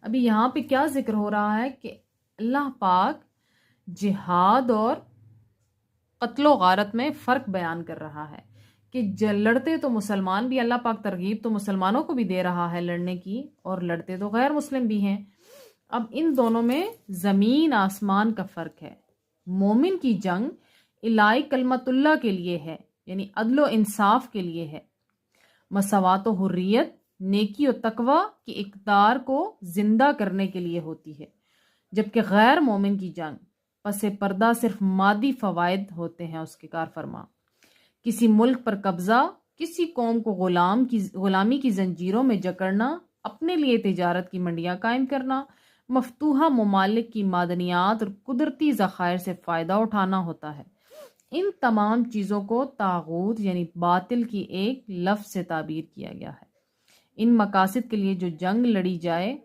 ابھی یہاں پہ کیا ذکر ہو رہا ہے کہ اللہ پاک جہاد اور قتل و غارت میں فرق بیان کر رہا ہے کہ لڑتے تو مسلمان بھی، اللہ پاک ترغیب تو مسلمانوں کو بھی دے رہا ہے لڑنے کی، اور لڑتے تو غیر مسلم بھی ہیں۔ اب ان دونوں میں زمین آسمان کا فرق ہے۔ مومن کی جنگ الہی کلمت اللہ کے لیے ہے، یعنی عدل و انصاف کے لیے ہے، مساوات و حریت، نیکی و تقوی کی اقدار کو زندہ کرنے کے لیے ہوتی ہے، جبکہ غیر مومن کی جنگ پس پردہ صرف مادی فوائد ہوتے ہیں اس کے کار فرما۔ کسی ملک پر قبضہ، کسی قوم کو غلامی کی زنجیروں میں جکڑنا، اپنے لیے تجارت کی منڈیاں قائم کرنا، مفتوحہ ممالک کی معدنیات اور قدرتی ذخائر سے فائدہ اٹھانا ہوتا ہے۔ ان تمام چیزوں کو طاغوت یعنی باطل کی ایک لفظ سے تعبیر کیا گیا ہے۔ ان مقاصد کے لیے جو جنگ لڑی جائے